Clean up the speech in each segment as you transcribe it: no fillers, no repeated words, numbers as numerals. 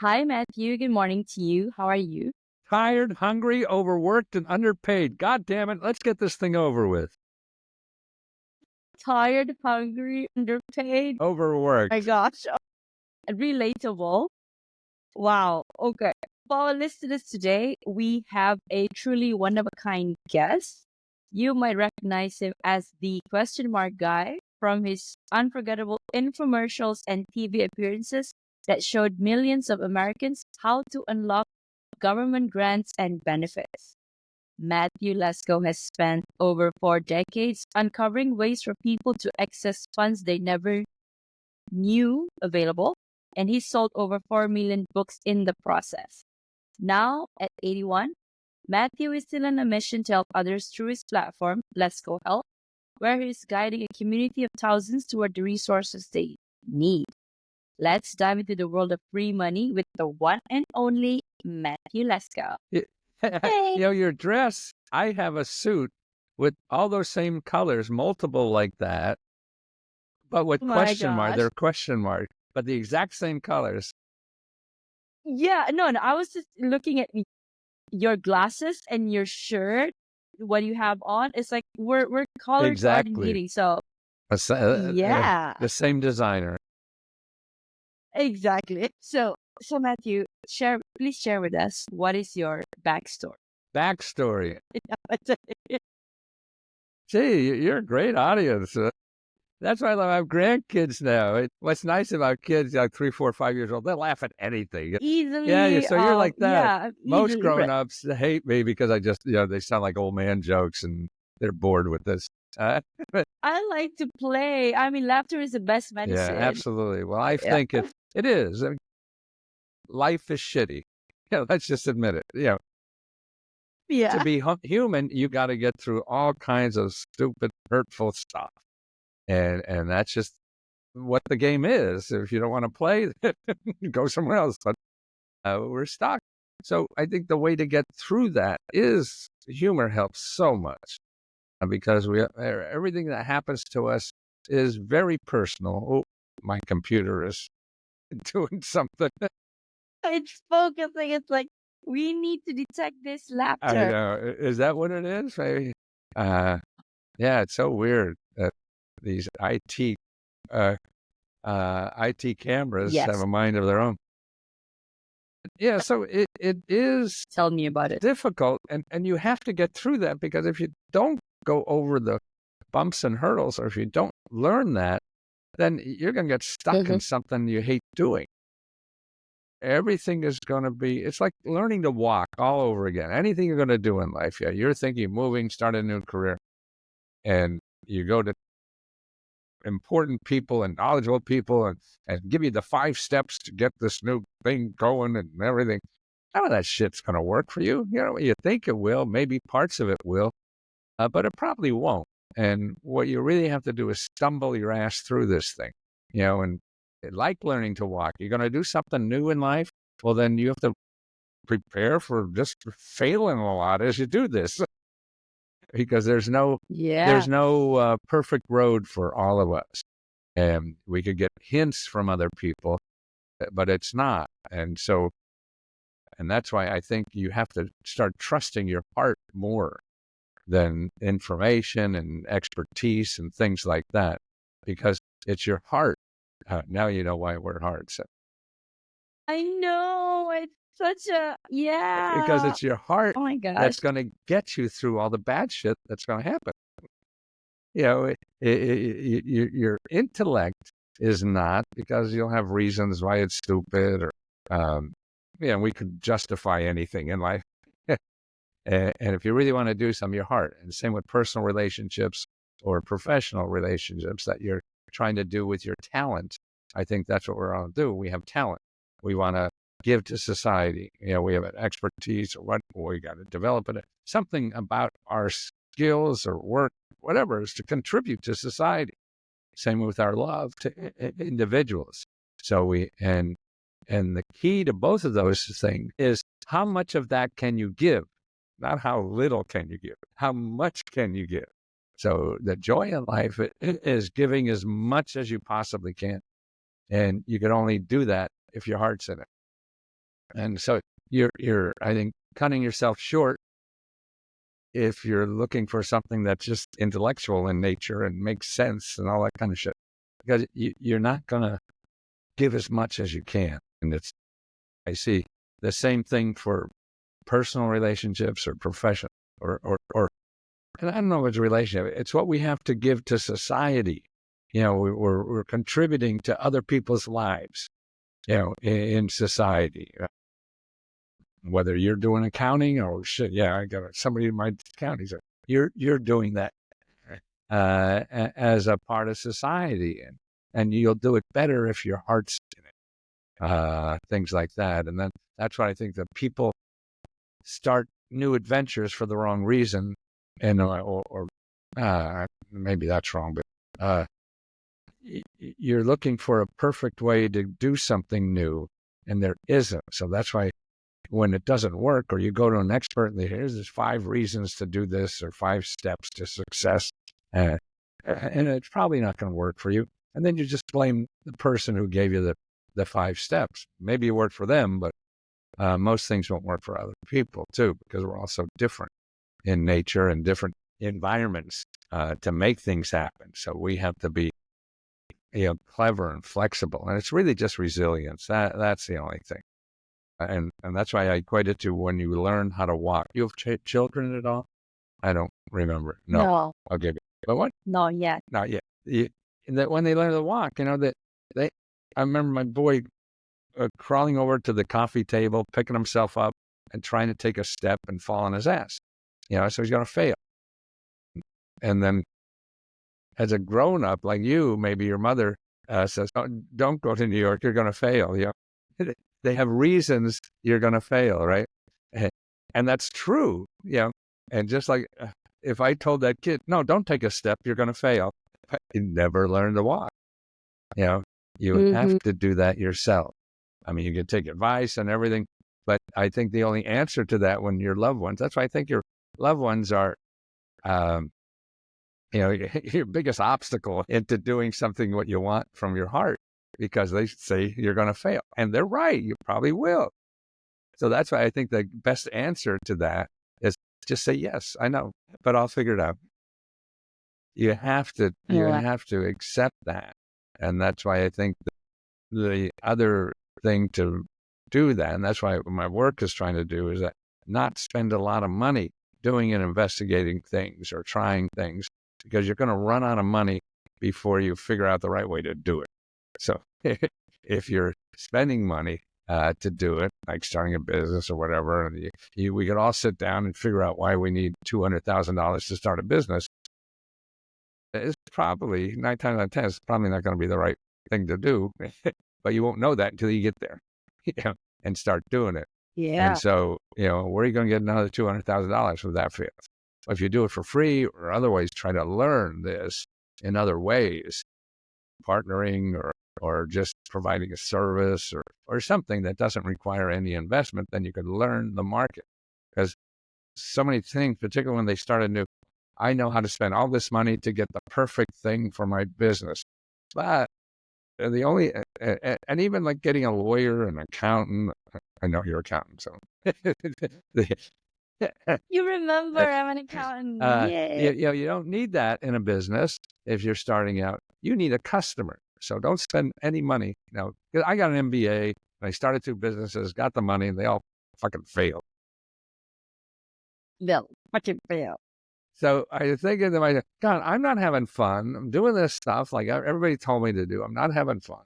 Hi, Matthew. Good morning to you. How are you? Tired, hungry, overworked, and underpaid. God damn it, let's get this thing over with. Tired, hungry, underpaid. My Overworked. gosh. Relatable. Wow. Okay. For our listeners today, we have a truly one of a kind guest. You might recognize him as the question mark guy from his unforgettable infomercials and TV appearances that showed millions of Americans how to unlock government grants and benefits. Matthew Lesko has spent over 4 decades uncovering ways for people to access funds they never knew available, and he sold over 4 million books in the process. Now, at 81, Matthew is still on a mission to help others through his platform, Lesko Help, where he is guiding a community of thousands toward the resources they need. Let's dive into the world of free money with the one and only Matthew Lesko. You Yay! your dress, I have a suit with all those same colors, multiple like that, but with Oh my question mark. gosh. They're question mark, but the exact same colors. Yeah, no, I was just looking at your glasses and your shirt, what you have on. It's like we're color Exactly. coordinating. So yeah, The same designer. exactly. So Matthew, please share with us what is your backstory. Backstory. Gee, you're a great audience. That's why I have grandkids now. What's nice about kids, like 3, 4, 5 years old, they laugh at anything. Yeah, Easily, so you're like that. yeah, Most easily. grown-ups hate me because I just, they sound like old man jokes and they're bored with this. But I like to play. I mean, laughter is the best yeah, medicine. absolutely. Well, I Yeah, think it is. I mean, life is shitty. Let's just admit it. To yeah. be human, you got to get through all kinds of stupid, hurtful stuff. And that's just what the game is. If you don't want to play, go somewhere else. But we're stuck. So I think the way to get through that is humor helps so much because everything that happens to us is very personal. Oh, my computer is doing something. It's focusing. It's like we need to detect this I laughter. know. Is that what it is? Maybe. Uh, yeah, it's so weird that these uh, IT cameras have Yes, a mind of their own. Yeah, so it is tell me about it. difficult, and you have to get through that because if you don't go over the bumps and hurdles, or if you don't learn that, then you're going to get stuck in something you hate doing. Everything is going to be, it's like learning to walk all over again. Anything you're going to do in life, yeah, you're thinking of moving, start a new career, and you go to important people and knowledgeable people and give you the 5 steps to get this new thing going and everything. None of that shit's going to work for you. You think it will, maybe parts of it will, but it probably won't. And what you really have to do is stumble your ass through this thing, and like learning to walk. You're going to do something new in life. Well, then you have to prepare for just failing a lot as you do this because Yeah. there's no perfect road for all of us. And we could get hints from other people, but it's not. And that's why I think you have to start trusting your heart more than information and expertise and things like that, because it's your heart. Now you know why we're hard. So, I know. It's such a, because yeah. it's your heart Oh my gosh. that's going to get you through all the bad shit that's going to happen. Your intellect is not, because you'll have reasons why it's stupid or, we could justify anything in life. And if you really want to do something, your heart, and same with personal relationships or professional relationships that you're trying to do with your talent. I think that's what we're all do. We have talent. We want to give to society. We have an expertise or what we got to develop it. Something about our skills or work, whatever, is to contribute to society. Same with our love to individuals. So and the key to both of those things is how much of that can you give? Not how little can you give, how much can you give? So the joy in life is giving as much as you possibly can. And you can only do that if your heart's in it. And so you're, I think, cutting yourself short if you're looking for something that's just intellectual in nature and makes sense and all that kind of shit, because you're not going to give as much as you can. And I see the same thing for personal relationships or profession or and I don't know if it's a relationship. It's what we have to give to society. We're contributing to other people's lives, in society. Whether you're doing accounting or shit, I got somebody in my accounting. So you're doing that as a part of society, and you'll do it better if your heart's in it. Things like that, and then that's why I think that people start new adventures for the wrong reason, and or maybe that's wrong, but you're looking for a perfect way to do something new, and there isn't. So that's why when it doesn't work, or you go to an expert and here's 5 reasons to do this or 5 steps to success, and it's probably not going to work for you. And then you just blame the person who gave you the 5 steps. Maybe it worked for them, but most things won't work for other people too, because we're all so different in nature and different environments to make things happen. So we have to be clever and flexible. And it's really just resilience. That's the only thing. And that's why I equate it to when you learn how to walk. You have children at all? I don't remember. No. No, Okay. But what? not yet. Not yet. That when they learn to walk, that I remember my boy crawling over to the coffee table, picking himself up and trying to take a step and fall on his ass. So he's going to fail. And then as a grown up like you, maybe your mother says, oh, don't go to New York. You're going to fail. They have reasons you're going to fail, right? And that's true. And just like if I told that kid, no, don't take a step, you're going to fail. He never learned to walk. You have to do that yourself. I mean, you can take advice and everything, but I think the only answer to that when your loved ones, that's why I think your loved ones are, your biggest obstacle into doing something what you want from your heart, because they say you're going to fail. And they're right. You probably will. So that's why I think the best answer to that is just say, yes, I know, but I'll figure it out. You have to accept that. And that's why I think the other thing to do that, and that's why my work is trying to do, is that not spend a lot of money doing and investigating things or trying things, because you're going to run out of money before you figure out the right way to do it. So if you're spending money to do it, like starting a business or whatever, and we could all sit down and figure out why we need $200,000 to start a business. It's probably 9 times out of 10, it's probably not going to be the right thing to do, but you won't know that until you get there, and start doing it. Yeah. And so, where are you going to get another $200,000 if that fails? If you do it for free or otherwise try to learn this in other ways, partnering or just providing a service or something that doesn't require any investment, then you can learn the market. Because so many things, particularly when they start a new, I know how to spend all this money to get the perfect thing for my business. But the only, and even like getting a lawyer, an accountant, I know you're an accountant, so. You remember I'm an accountant. Yeah. You don't need that in a business if you're starting out. You need a customer. So don't spend any money. I got an MBA and I started 2 businesses, got the money, and they all fucking failed. Bill, fucking fail. So I was thinking to myself, God, I'm not having fun. I'm doing this stuff like everybody told me to do. I'm not having fun.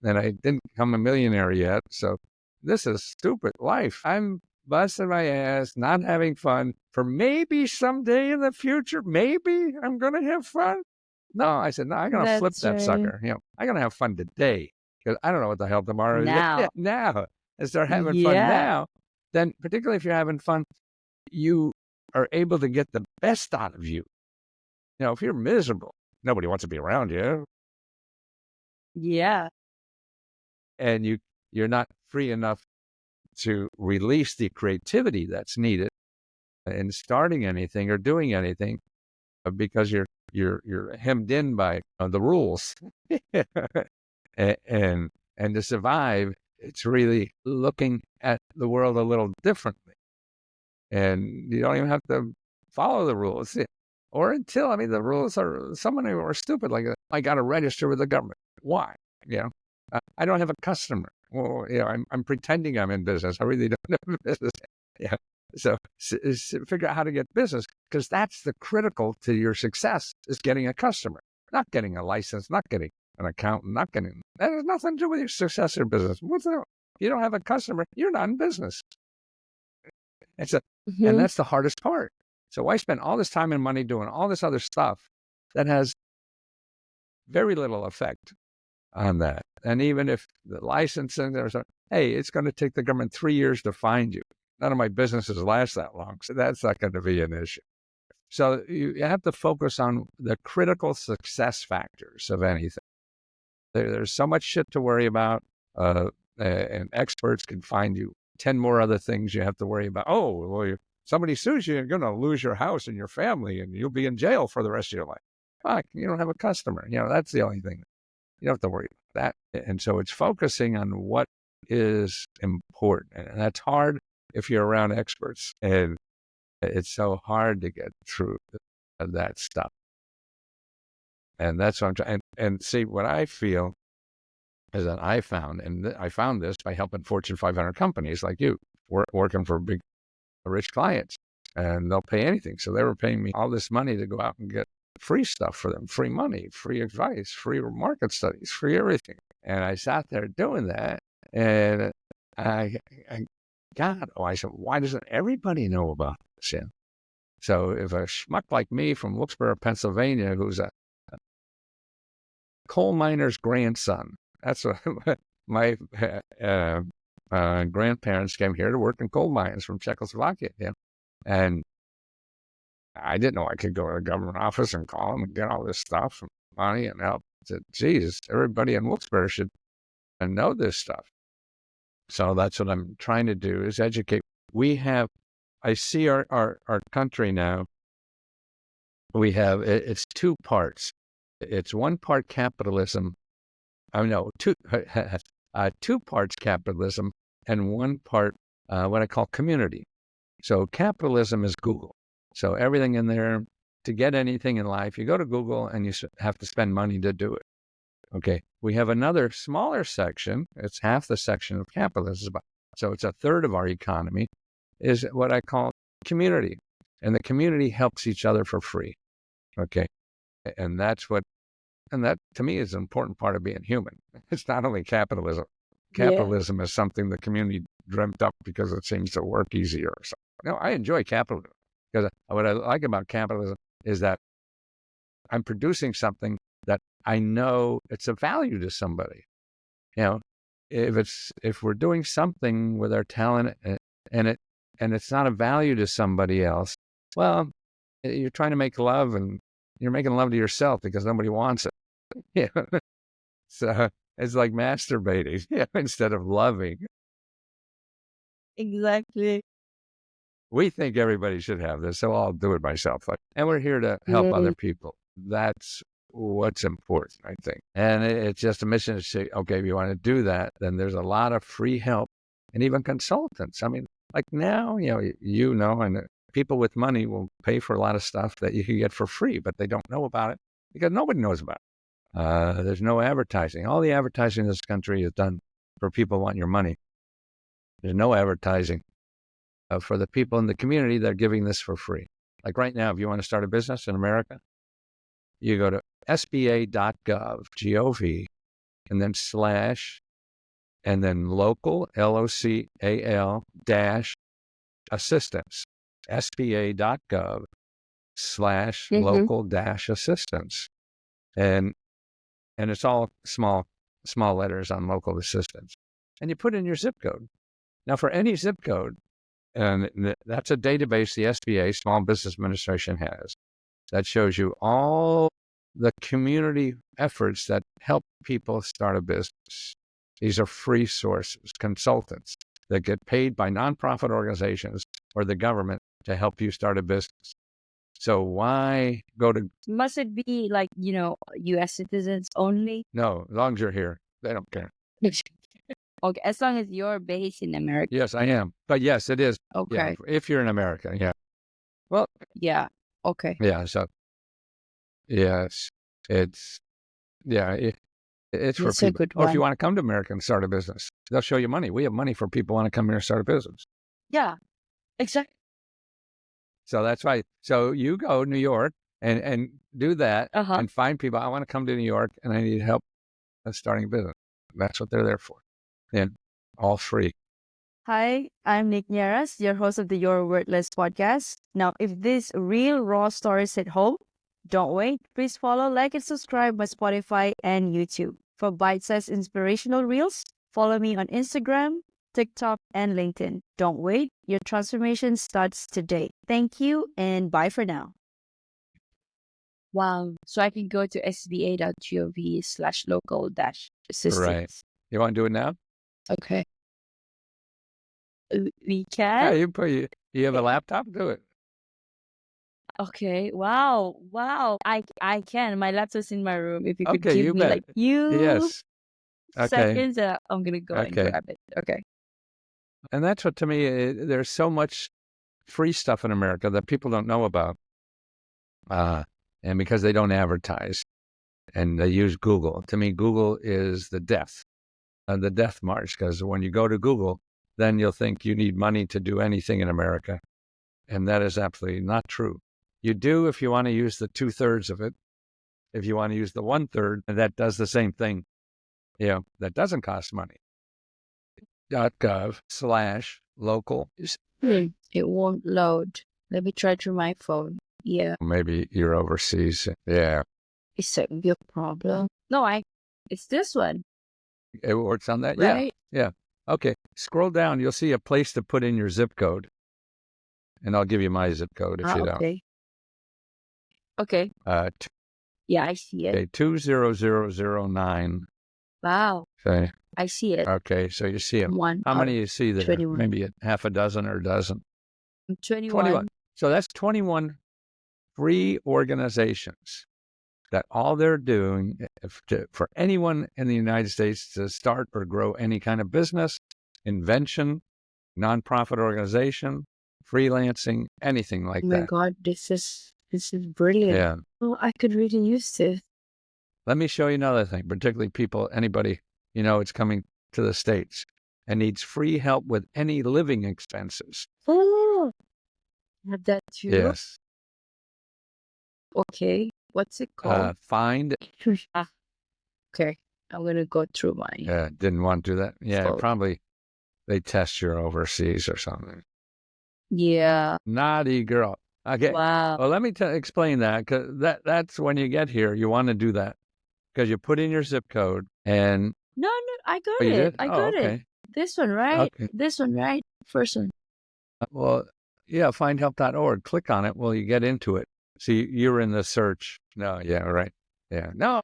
And I didn't become a millionaire yet. So this is stupid life. I'm busting my ass, not having fun for maybe someday in the future. Maybe I'm going to have fun. No, I said, no, I'm going to flip that sucker. I'm going to have fun today, because I don't know what the hell tomorrow is. Now. Now. And start having fun now. Then, particularly if you're having fun, you are able to get the best out of you. If you're miserable, nobody wants to be around you. Yeah. And you're not free enough to release the creativity that's needed in starting anything or doing anything, because you're hemmed in by the rules. and to survive, it's really looking at the world a little differently. And you don't even have to follow the rules. Or until, I mean, the rules are, some of them are stupid, like I got to register with the government. Why? You know, I don't have a customer. Well, you know, I'm pretending I'm in business. I really don't have business. Yeah. So figure out how to get business, because that's the critical to your success, is getting a customer, not getting a license, not getting an accountant, not getting, that has nothing to do with your success in business. You don't have a customer, you're not in business. And that's the hardest part. So why spend all this time and money doing all this other stuff that has very little effect on that? And even if the licensing, hey, it's going to take the government 3 years to find you. None of my businesses last that long, so that's not going to be an issue. So you have to focus on the critical success factors of anything. There's so much shit to worry about, and experts can find you 10 more other things you have to worry about. Oh, well, somebody sues you, you're going to lose your house and your family, and you'll be in jail for the rest of your life. Fuck, you don't have a customer. You know, that's the only thing. You don't have to worry about that. And so it's focusing on what is important. And that's hard if you're around experts. And it's so hard to get through that stuff. And that's what I'm trying. And see, what I feel is that I found this by helping Fortune 500 companies like you, working for big, rich clients, and they'll pay anything. So they were paying me all this money to go out and get free stuff for them, free money, free advice, free market studies, free everything. And I sat there doing that, and I said, why doesn't everybody know about this? Yeah. So if a schmuck like me from Wilkes-Barre, Pennsylvania, who's a coal miner's grandson, that's what my grandparents came here to work in coal mines from Czechoslovakia. Yeah. And I didn't know I could go to the government office and call them and get all this stuff and money and help. I said, Jesus, everybody in Wilkes-Barre should know this stuff. So that's what I'm trying to do, is educate. I see our country now, it's two parts. It's one part capitalism. I know, two parts capitalism and one part what I call community. So capitalism is Google. So everything in there, to get anything in life, you go to Google and you have to spend money to do it. Okay. We have another smaller section. It's half the section of capitalism. So it's a third of our economy, is what I call community. And the community helps each other for free. Okay. And that to me is an important part of being human. It's not only capitalism. Capitalism is something the community dreamt up because it seems to work easier or something. No, I enjoy capitalism, because what I like about capitalism is that I'm producing something that I know it's of value to somebody. You know, if we're doing something with our talent and it's not of value to somebody else, well, you're trying to make love and you're making love to yourself because nobody wants it. Yeah. So it's like masturbating, instead of loving. Exactly. We think everybody should have this, so I'll do it myself. And we're here to help other people. That's what's important, I think. And it's just a mission to say, okay, if you want to do that, then there's a lot of free help and even consultants. I mean, like now, and people with money will pay for a lot of stuff that you can get for free, but they don't know about it because nobody knows about it. There's no advertising. All the advertising in this country is done for people who want your money. There's no advertising for the people in the community that are giving this for free. Like right now, if you want to start a business in America, you go to sba.gov, G-O-V, and then / and then local, LOCAL dash assistance, sba.gov / local dash assistance. And it's all small letters on local assistance. And you put in your zip code. Now, for any zip code, and that's a database the SBA, Small Business Administration, has that shows you all the community efforts that help people start a business. These are free sources, consultants that get paid by nonprofit organizations or the government to help you start a business. So why go to... Must it be like, U.S. citizens only? No, as long as you're here, they don't care. Okay, as long as you're based in America. Yes, I am. But yes, it is. Okay. Yeah, if you're in America, yeah. Well, Yeah. Okay. yeah. So yes, it's yeah. It's for That's a people. good Or if you one. want to come to America and start a business, they'll show you money. We have money for people who want to come here and start a business. Yeah. Exactly. So that's why. So you go to New York and do that Uh-huh. and find people. I want to come to New York and I need help starting a business. That's what they're there for. And all free. Hi, I'm Nick Nieras, your host of the Your Wordless podcast. Now, if this real raw stories hit home, don't wait. Please follow, like, and subscribe my Spotify and YouTube. For bite-sized inspirational reels, follow me on Instagram, TikTok, and LinkedIn. Don't wait. Your transformation starts today. Thank you, and bye for now. Wow. So I can go to sba.gov/local-assistance. Right. You want to do it now? Okay. We Yeah, can? you have a laptop? Do it. Okay. Wow. Wow. I can. My laptop's in my room. If you could Okay, give you me bet. like few Yes. Okay. seconds, I'm gonna go and Okay. grab it. Okay. And that's what, to me, there's so much free stuff in America that people don't know about. And because they don't advertise and they use Google. To me, Google is the death march, because when you go to Google, then you'll think you need money to do anything in America. And that is absolutely not true. You do if you want to use the 2/3 of it. If you want to use the 1/3, that does the same thing, that doesn't cost money. .gov/local. It won't load. Let me try through my phone. Yeah. Maybe you're overseas. Yeah. Is that your problem? No, it's this one. It works on that? Right? Yeah. Okay. Scroll down. You'll see a place to put in your zip code. And I'll give you my zip code if you don't. Okay. Okay. Yeah, I see it. Okay, 20009. Wow. Okay. I see it. Okay, so you see them. One. How many you see there? 21. Maybe half a dozen or a dozen. 21. So that's 21 free organizations that all they're doing for anyone in the United States to start or grow any kind of business, invention, nonprofit organization, freelancing, anything like Oh my that. God, this is brilliant. Yeah. Oh, I could really use this. Let me show you another thing, particularly anybody, it's coming to the States and needs free help with any living expenses. Oh, have that too. Yes. Okay. What's it called? Find. Okay. I'm going to go through my. Yeah, didn't want to do that. Yeah, phone. probably they test you overseas or something. Yeah. Naughty girl. Okay. Wow. Well, let me explain that, because that's when you get here, you want to do that because you put in your zip code and. No, I got you it. did? I got okay. it. This one, right? Okay. This one, right? First one. Well, yeah, findhelp.org. Click on it. Well, you get into it. See, you're in the search. No, yeah, right. Yeah, no.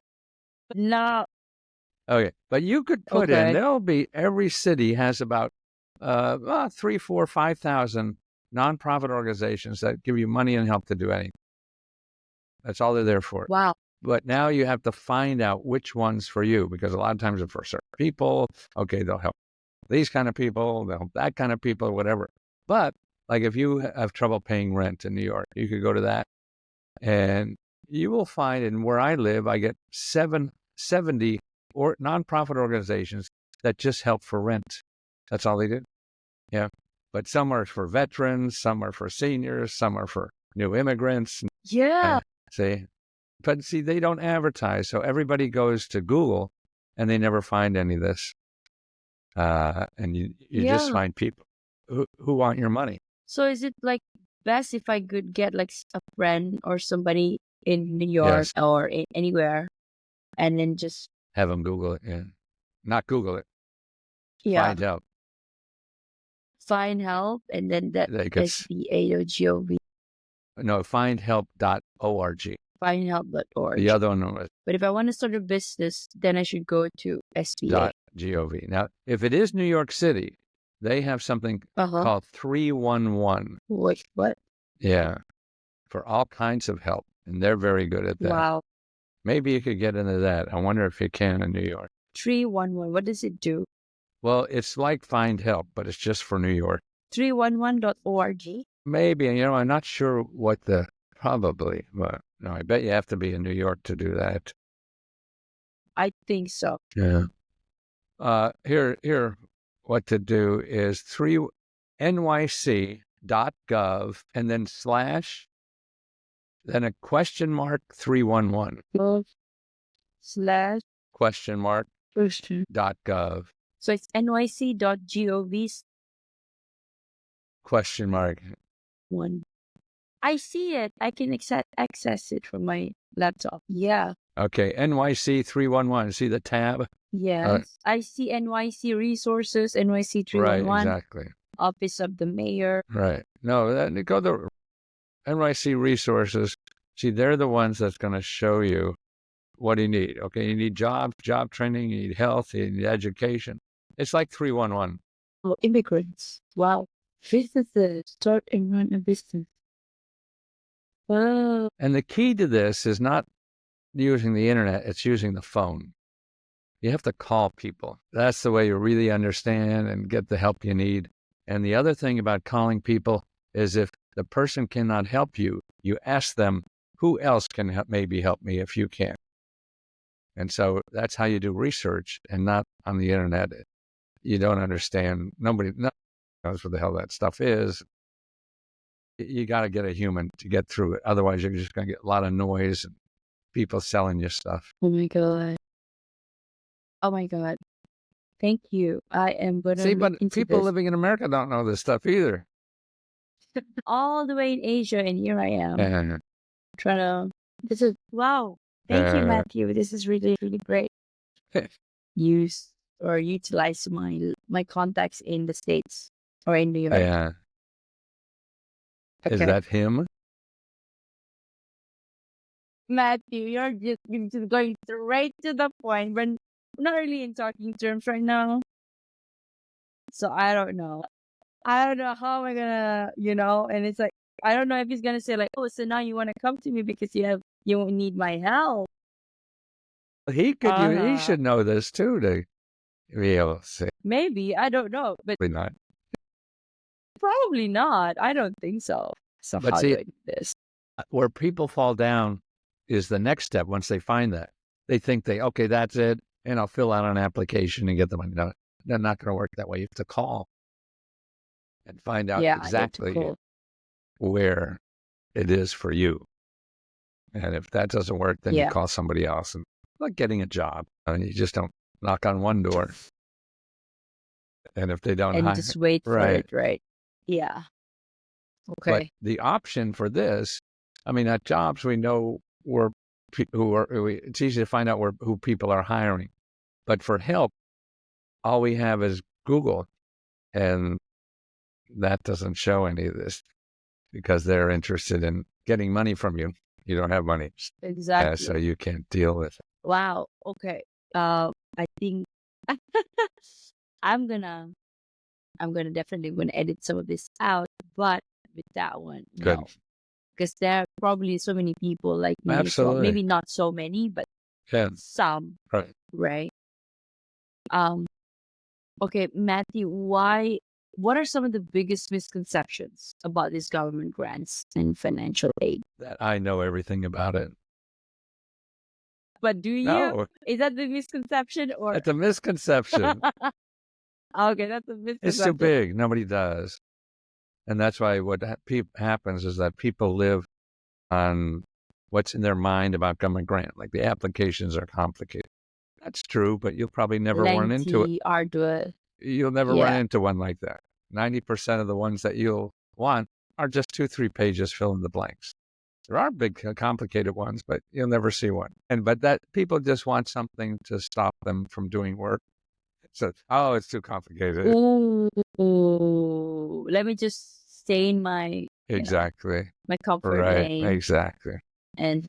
Okay, but you could put in, there'll be, every city has about 3, 4, 5,000 nonprofit organizations that give you money and help to do anything. That's all they're there for. Wow. But now you have to find out which one's for you, because a lot of times they're for certain people. Okay, they'll help these kind of people, they'll help that kind of people, whatever. But like if you have trouble paying rent in New York, you could go to that and you will find, in where I live, I get 70 or nonprofit organizations that just help for rent. That's all they do. Yeah. But some are for veterans, some are for seniors, some are for new immigrants. Yeah. But see, they don't advertise. So everybody goes to Google and they never find any of this. And you just find people who want your money. So is it like best if I could get like a friend or somebody in New York or anywhere, and then just have them Google it? Yeah. Not Google it. Yeah. Find help. Find help, and then that SBA.gov. No, findhelp.org. Findhelp.org. The other one was. But if I want to start a business, then I should go to SBA.gov. Now, if it is New York City, they have something called 311. What? Yeah, for all kinds of help, and they're very good at that. Wow. Maybe you could get into that. I wonder if you can in New York. 311. What does it do? Well, it's like Find Help, but it's just for New York. 311.org. Maybe, I'm not sure what probably, but no, I bet you have to be in New York to do that. I think so. Yeah. Here, what to do is nyc.gov and then / then a question mark 311 / question mark .gov So it's nyc.gov question mark. one. I see it. I can access it from my laptop. Yeah. Okay, NYC 311. See the tab? Yes. I see NYC resources, NYC Right, 311, exactly. Office of the Mayor. Right. No, go to NYC resources. See, they're the ones that's going to show you what you need. Okay, you need job training, you need health, you need education. It's like 311. Oh, immigrants. Wow. Businesses. Start and run a business. Oh. And the key to this is not using the internet, it's using the phone. You have to call people. That's the way you really understand and get the help you need. And the other thing about calling people is if the person cannot help you, you ask them, who else can maybe help me if you can't? And so that's how you do research and not on the internet. You don't understand. Nobody knows what the hell that stuff is. You got to get a human to get through it. Otherwise, you're just going to get a lot of noise and people selling you stuff. Oh my God. Oh my God. Thank you. I am going to See, look but into people this. living in America don't know this stuff either. All the way in Asia, and here I am And, trying to. This is wow. Thank you, Matthew. This is really, really great. Use or utilize my contacts in the States or in New York. yeah. Is Okay. that him? Matthew, you're just going straight to the point. We're not really in talking terms right now. So I don't know. I don't know how am I gonna, and it's like, I don't know if he's gonna say like, oh, so now you want to come to me because you need my help. He should know this too to be able to say. Maybe, I don't know, but Probably not. probably not. I don't think so. So But how see, do I do this? where people fall down is the next step. Once they find that, they think okay, that's it, and I'll fill out an application and get the money. No, they're not going to work that way. You have to call and find out exactly where it is for you. And if that doesn't work, then you call somebody else. And like getting a job, you just don't knock on one door. And if they don't And hire, just wait for it, right? Yeah. Okay. But the option for this, at jobs we know it's easy to find out who people are hiring. But for help, all we have is Google, and that doesn't show any of this because they're interested in getting money from you. You don't have money, Exactly. so you can't deal with it. Wow. Okay. I think I'm gonna definitely edit some of this out, but with that one, Good. no, because there are probably so many people like me. Absolutely. Well, maybe not so many, but some. Right. Okay, Matthew, what are some of the biggest misconceptions about these government grants and financial aid? That I know everything about it. But do you? No. Is that the misconception or? That's a misconception. Okay, that's a misconception. It's too big. Nobody does. And that's why what happens is that people live on what's in their mind about government grant. Like the applications are complicated. That's true, but you'll probably never run into it. Arduous. You'll never run into one like that. 90% of the ones that you'll want are just 2-3 pages fill in the blanks. There are big, complicated ones, but you'll never see one. But that people just want something to stop them from doing work. So, it's too complicated. Ooh, let me just stay in my my comfort lane. Exactly. And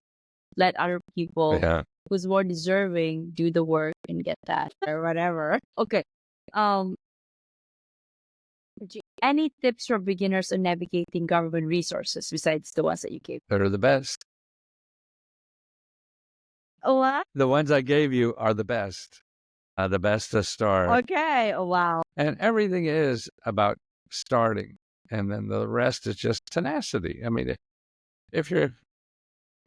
let other people who's more deserving do the work and get that or whatever. Okay. Any tips for beginners on navigating government resources besides the ones that you gave? They're the best. What? The ones I gave you are the best. The best to start. Okay. Oh, wow. And everything is about starting. And then the rest is just tenacity. I mean, if you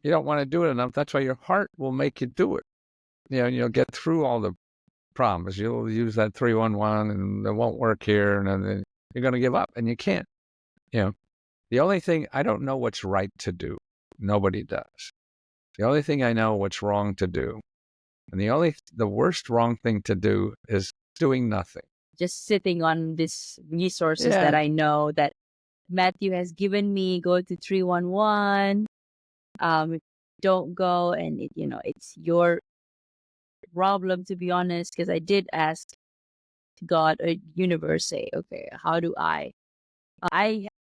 don't want to do it enough, that's why your heart will make you do it. And you'll get through all the problems. You'll use that 311 and it won't work here. And then you're going to give up and you can't. The only thing, I don't know what's right to do. Nobody does. The only thing I know what's wrong to do. And the worst wrong thing to do is doing nothing. Just sitting on these resources that I know that Matthew has given me. Go to 311. Don't go, and it's your problem, to be honest, because I did ask God or universe, say, okay, how do I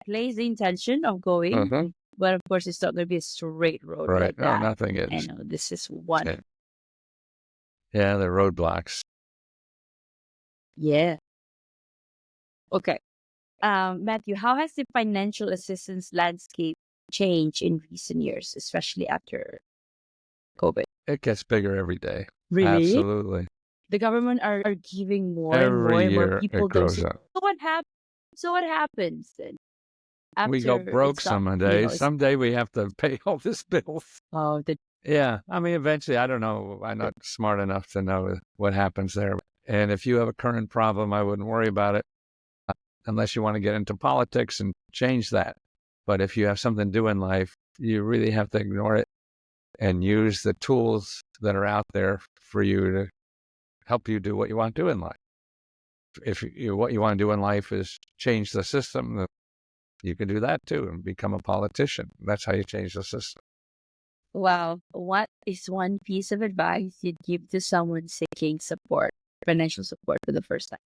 place the intention of going, but of course it's not going to be a straight road like No, that. nothing is. I know this is one. Yeah, the roadblocks. Yeah. Okay. Matthew, how has the financial assistance landscape changed in recent years, especially after COVID? It gets bigger every day. Really? Absolutely. The government are giving more Every and more year people it grows up. So what happens then? We go After broke it's done, someday. Someday we have to pay all this bills. Oh, Yeah. I mean, eventually, I don't know. I'm not smart enough to know what happens there. And if you have a current problem, I wouldn't worry about it unless you want to get into politics and change that. But if you have something to do in life, you really have to ignore it and use the tools that are out there for you to help you do what you want to do in life. If what you want to do in life is change the system, you can do that too and become a politician. That's how you change the system. Wow. What is one piece of advice you'd give to someone seeking financial support for the first time?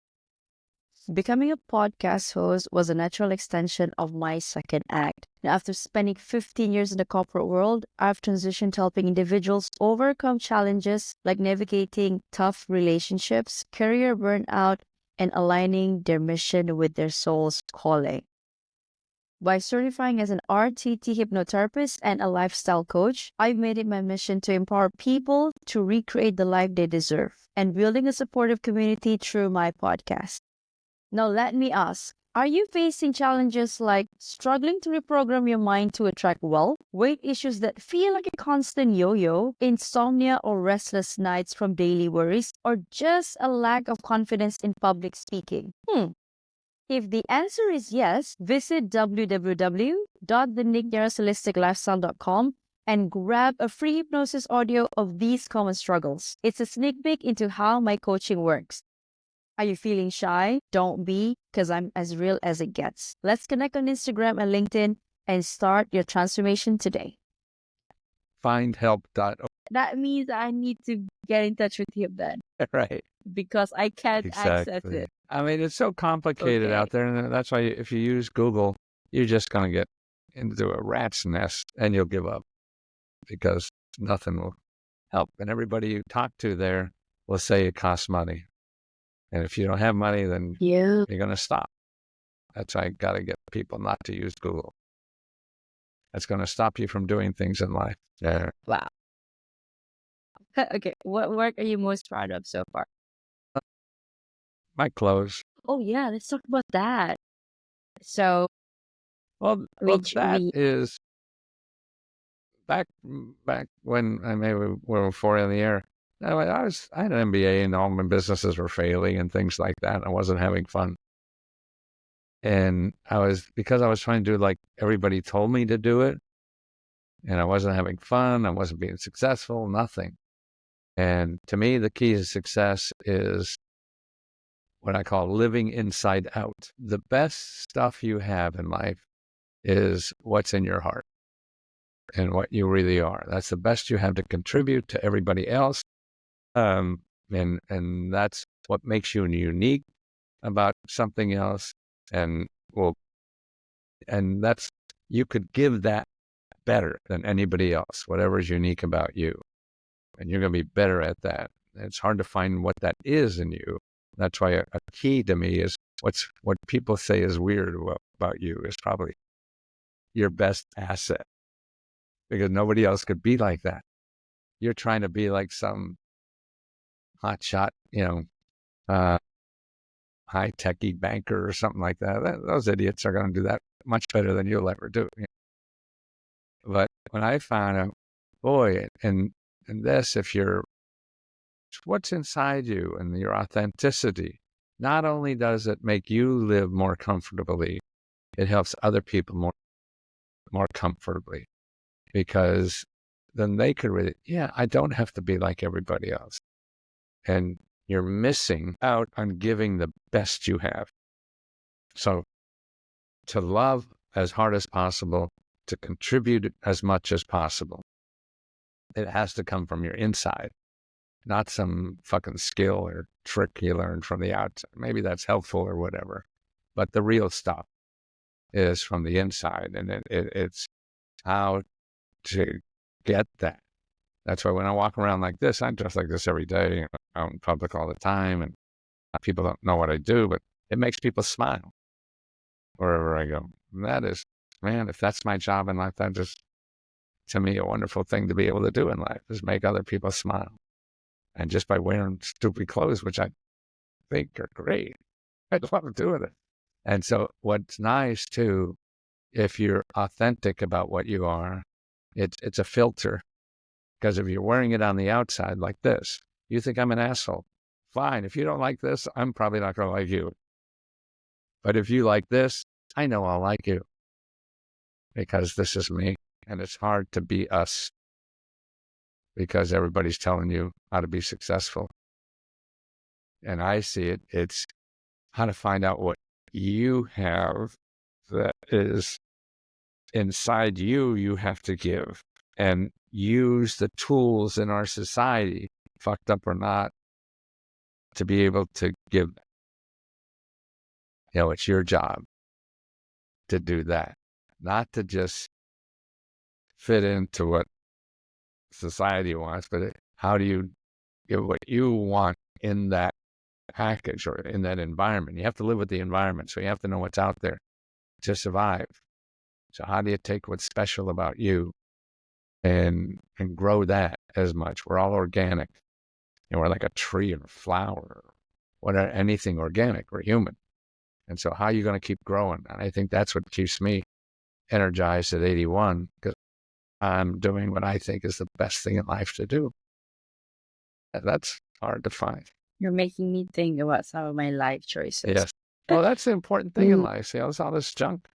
Becoming a podcast host was a natural extension of my second act. And after spending 15 years in the corporate world, I've transitioned to helping individuals overcome challenges like navigating tough relationships, career burnout, and aligning their mission with their soul's calling. By certifying as an RTT hypnotherapist and a lifestyle coach, I've made it my mission to empower people to recreate the life they deserve and building a supportive community through my podcast. Now, let me ask, are you facing challenges like struggling to reprogram your mind to attract wealth, weight issues that feel like a constant yo-yo, insomnia or restless nights from daily worries, or just a lack of confidence in public speaking? If the answer is yes, visit www.thenicknyarasholisticlifestyle.com and grab a free hypnosis audio of these common struggles. It's a sneak peek into how my coaching works. Are you feeling shy? Don't be, because I'm as real as it gets. Let's connect on Instagram and LinkedIn and start your transformation today. Findhelp.org. That means I need to get in touch with him then. Right. Because I can't access it. I mean, it's so complicated out there. And that's why if you use Google, you're just going to get into a rat's nest and you'll give up because nothing will help. And everybody you talk to there will say it costs money. And if you don't have money, then you're going to stop. That's why I got to get people not to use Google. That's going to stop you from doing things in life. Yeah. Wow. Okay. What work are you most proud of so far? My clothes. Oh, yeah. Let's talk about that. So, is back when I maybe we were 4 in the air. I had an MBA and all my businesses were failing and things like that. I wasn't having fun. And because I was trying to do like everybody told me to do it. And I wasn't having fun. I wasn't being successful, nothing. And to me, the key to success is what I call living inside out. The best stuff you have in life is what's in your heart and what you really are. That's the best you have to contribute to everybody else. And that's what makes you unique about something else. And that's, you could give that better than anybody else, whatever is unique about you. And you're going to be better at that. It's hard to find what that is in you. That's why a key to me is what people say is weird about you is probably your best asset, because nobody else could be like that. You're trying to be like some hotshot, high-techy banker or something like that. Those idiots are going to do that much better than you'll ever do. But when I found out, boy, and this, if you're what's inside you and your authenticity, not only does it make you live more comfortably, it helps other people more comfortably, because then they could really, I don't have to be like everybody else. And you're missing out on giving the best you have. So to love as hard as possible, to contribute as much as possible, it has to come from your inside, not some fucking skill or trick you learned from the outside. Maybe that's helpful or whatever, but the real stuff is from the inside, and it's how to get that. That's why when I walk around like this, I'm dressed like this every day, out in public all the time, and people don't know what I do, but it makes people smile wherever I go. And that is, man, if that's my job in life, that is, to me, a wonderful thing to be able to do in life, is make other people smile. And just by wearing stupid clothes, which I think are great, I love doing it. And so what's nice too, if you're authentic about what you are, it's a filter. Because if you're wearing it on the outside like this, you think I'm an asshole. Fine. If you don't like this, I'm probably not going to like you. But if you like this, I know I'll like you, because this is me. And it's hard to be us because everybody's telling you how to be successful. And I see it. It's how to find out what you have that is inside you, you have to give, and use the tools in our society, fucked up or not, to be able to give. It's your job to do that, not to just fit into what society wants, but how do you give what you want in that package or in that environment? You have to live with the environment, so you have to know what's out there to survive. So how do you take what's special about you and grow that as much? We're all organic. We're like a tree or a flower, anything organic. We're human. And so how are you going to keep growing? And I think that's what keeps me energized at 81, because I'm doing what I think is the best thing in life to do. And that's hard to find. You're making me think about some of my life choices. Yes. Well, that's the important thing in life. See, all this junk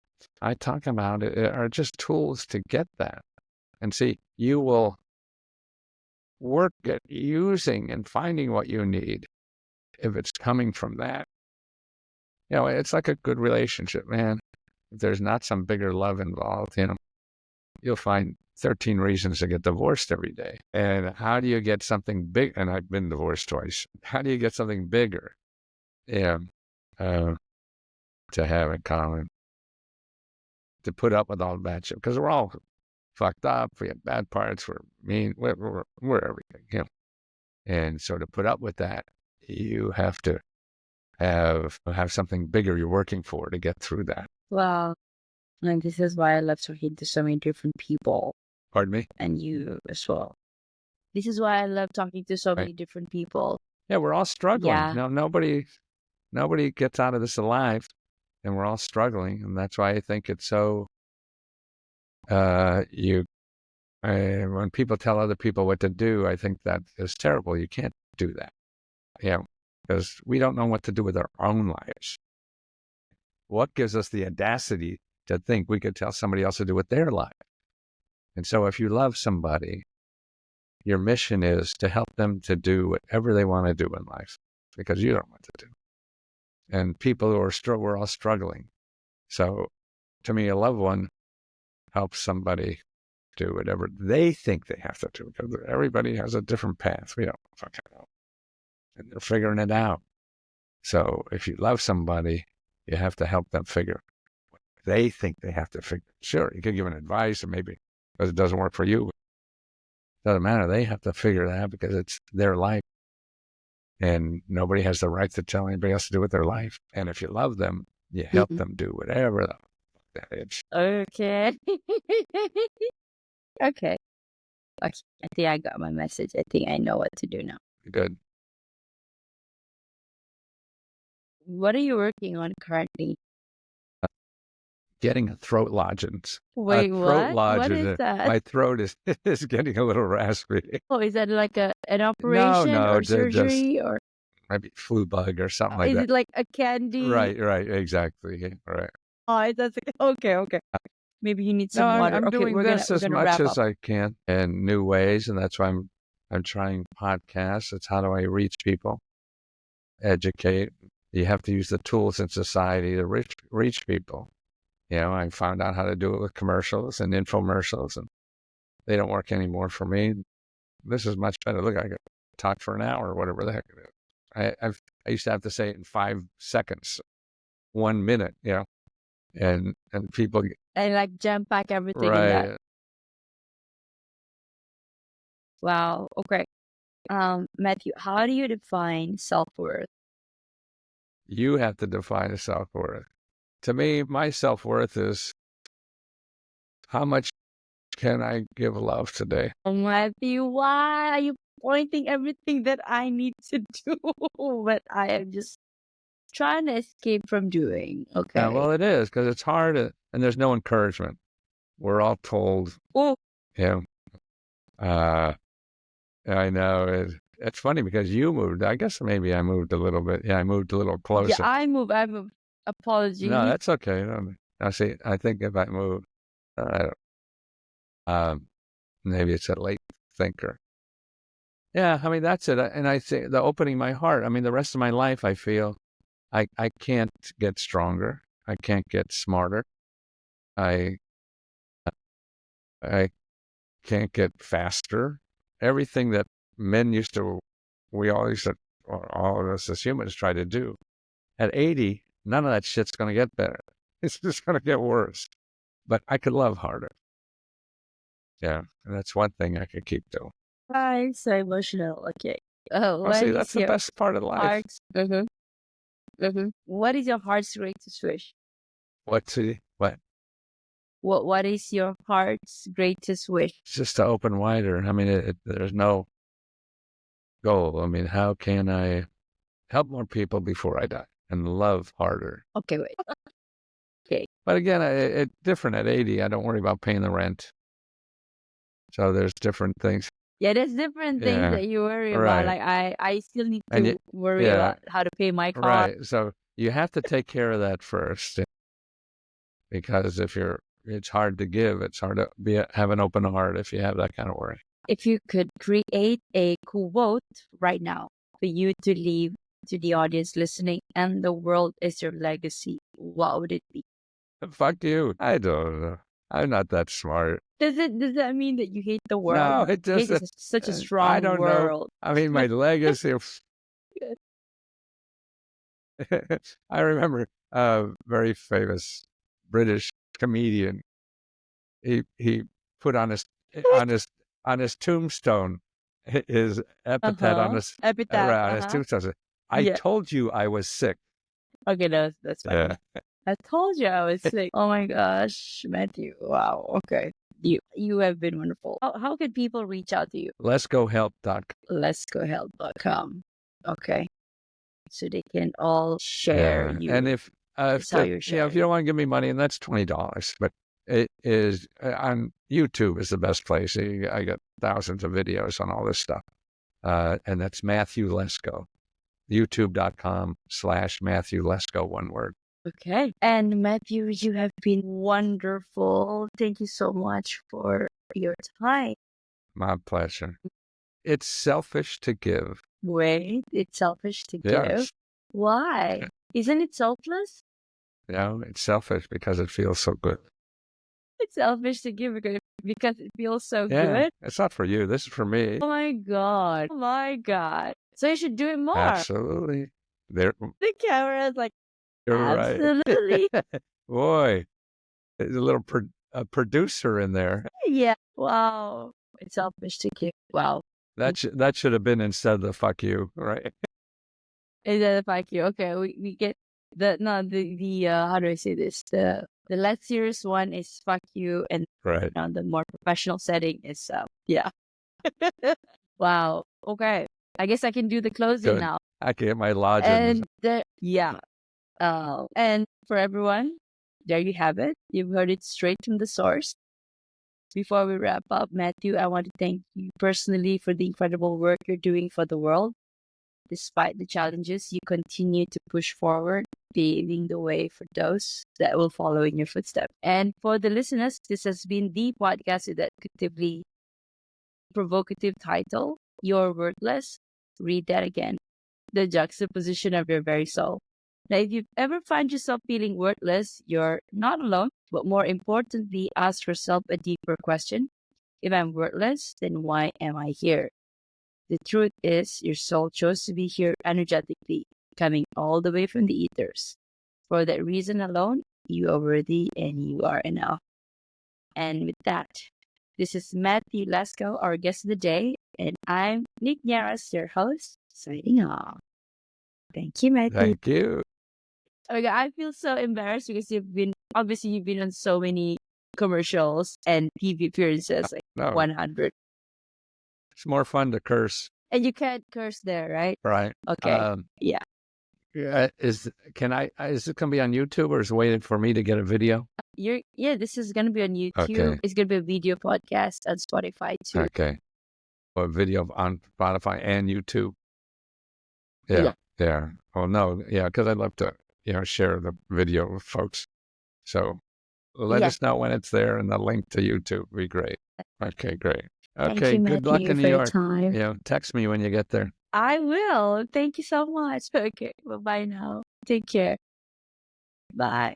I talk about are just tools to get that. And see, you will work at using and finding what you need if it's coming from that. It's like a good relationship, man. If there's not some bigger love involved, you'll find 13 reasons to get divorced every day. And how do you get something big? And I've been divorced twice. How do you get something bigger? To have in common, to put up with all the bad shit, because we're all fucked up. We have bad parts. We're mean. We're everything. And so to put up with that, you have to have something bigger you're working for to get through that. Well, and this is why I love talking to so many different people. Pardon me? And you as well. This is why I love talking to so many different people. Yeah, we're all struggling. Yeah. Now, nobody gets out of this alive, and we're all struggling. And that's why I think it's so, when people tell other people what to do, I think that is terrible. You can't do that. Because we don't know what to do with our own lives. What gives us the audacity to think we could tell somebody else to do with their life? And so if you love somebody, your mission is to help them to do whatever they want to do in life, because you don't know what to do. And people who are we're all struggling. So to me, a loved one helps somebody do whatever they think they have to do, because everybody has a different path. We don't fucking know. And they're figuring it out. So if you love somebody, you have to help them figure what they think they have to figure. Sure, you can give an advice, or maybe because it doesn't work for you. It doesn't matter. They have to figure that out, because it's their life. And nobody has the right to tell anybody else to do with their life. And if you love them, you help them do whatever the fuck that is. Okay. Okay. I think I got my message. I think I know what to do now. Good. What are you working on currently? Getting a throat lozenge. A Wait, throat what? What lozenge. is that? My throat is is getting a little raspy. Oh, is that like an No, operation no, or just surgery or maybe flu bug or something like is that. it like a candy? Right, right, exactly. Right. Oh, that's okay, okay. Maybe you need No, some water. I'm Okay, doing this we're as gonna much wrap as up. I can in new ways, and that's why I'm trying podcasts. It's how do I reach people, educate. You have to use the tools in society to reach people. You know, I found out how to do it with commercials and infomercials, and they don't work anymore for me. This is much better. Look, I could talk for an hour or whatever the heck it is. I used to have to say it in 5 seconds, 1 minute, you know, and people And like jam pack everything in that. right. Wow. Okay. Matthew, how do you define self-worth? You have to define a self-worth. To me, my self-worth is how much can I give love today? Oh, Matthew, why are you pointing everything that I need to do? But I am just trying to escape from doing. Yeah, Okay. well, it is because it's hard and there's no encouragement. We're all told, Oh, you know, I know it's funny because you moved. I guess maybe I moved a little bit. Yeah, I moved a little yeah, closer. I move. No, Apologies. that's okay. No, I see. I think if I move, I don't, maybe it's a late thinker. Yeah, I mean that's it. And I say the opening my heart. I mean the rest of my life, I feel I can't get stronger. I can't get smarter. I I can't get faster. Everything that men used to, we all used to, or all of us as humans try to do. At 80, none of that shit's going to get better. It's just going to get worse. But I could love harder. Yeah, and that's one thing I could keep doing. I'm so emotional. Okay. Oh, Well, what see, is that's the your best part of life. heart's What is your heart's greatest wish? What? What is your heart's greatest wish? It's just to open wider. I mean, there's no goal. I mean, how can I help more people before I die and love harder? Okay, wait. Okay. But again, it's different at 80. I don't worry about paying the rent. So there's different things. Yeah, there's different things Yeah, that you worry about. right. Like I still need And to worry yeah, about how to pay my car. right. So you have to take care of that first because if it's hard to give. It's hard to have an open heart if you have that kind of worry. If you could create a quote right now for you to leave to the audience listening, and the world is your legacy, what would it be? Fuck you. I don't know. I'm not that smart. Does that mean that you hate the world? No, it Hate just, is such a I strong don't know. word. I mean, my legacy. I remember a very famous British comedian. He put on his on his tombstone his epithet on his Epitaph. on his tombstone. Said, I Yeah. told you I was sick. Okay, that's funny. Yeah. I told you I was sick. Oh my gosh, Matthew. Wow. Okay. You have been wonderful. How can people reach out to you? Leskohelp.com. Leskohelp.com. Okay. So they can all share Yeah. you. And if That's how you're if sharing. you don't want to give me money, and that's $20, but it is on YouTube is the best place. I got thousands of videos on all this stuff, and that's Matthew Lesko. YouTube.com/Matthew Lesko, one word. Okay. And Matthew, you have been wonderful. Thank you so much for your time. My pleasure. It's selfish to give. Wait, it's selfish to give. Yes. Why? Isn't it selfless? You know, it's selfish because it feels so good. It's selfish to give because it feels so Yeah. good. It's not for you. This is for me. Oh my God. Oh my God. So you should do it more. Absolutely. There, The camera is like, you're right. absolutely. Boy, there's a little producer in there. Yeah. Wow. It's selfish to give. Wow. That should have been instead of the fuck you, right? Is that a fuck you? Okay, we get the how do I say this? The less serious one is fuck you, and Right. the more professional setting is yeah. Wow. Okay. I guess I can do the closing Good. now. I can get my lodging. And yeah. And for everyone, there you have it. You've heard it straight from the source. Before we wrap up, Matthew, I want to thank you personally for the incredible work you're doing for the world. Despite the challenges, you continue to push forward, paving the way for those that will follow in your footsteps. And for the listeners, this has been the podcast with that creatively provocative title, You're Worthless. Read that again. The juxtaposition of your very soul. Now, if you ever find yourself feeling worthless, you're not alone, but more importantly, ask yourself a deeper question. If I'm worthless, then why am I here? The truth is, your soul chose to be here energetically, coming all the way from the ethers. For that reason alone, you are worthy and you are enough. And with that, this is Matthew Lesko, our guest of the day, and I'm Nick Yaras, your host, signing off. Thank you, Matthew. Thank you. Okay, I feel so embarrassed because you've been on so many commercials and TV appearances, like No, 100. it's more fun to curse, And you can't curse there, right? right? Okay. Yeah. Is it going to be on YouTube or is it waiting for me to get a video? This is gonna be on YouTube. Okay. It's gonna be a video podcast on Spotify too. Okay. A video on Spotify and YouTube. Yeah. Yeah. Yeah. Oh no. Yeah, because I'd love to, share the video with folks. So let Yeah. us know when it's there, and the link to YouTube would be great. Okay, great. Thank Okay, you, good luck Matthew, in for New your York. time. Text me when you get there. I will. Thank you so much. Okay. Bye now. Take care. Bye.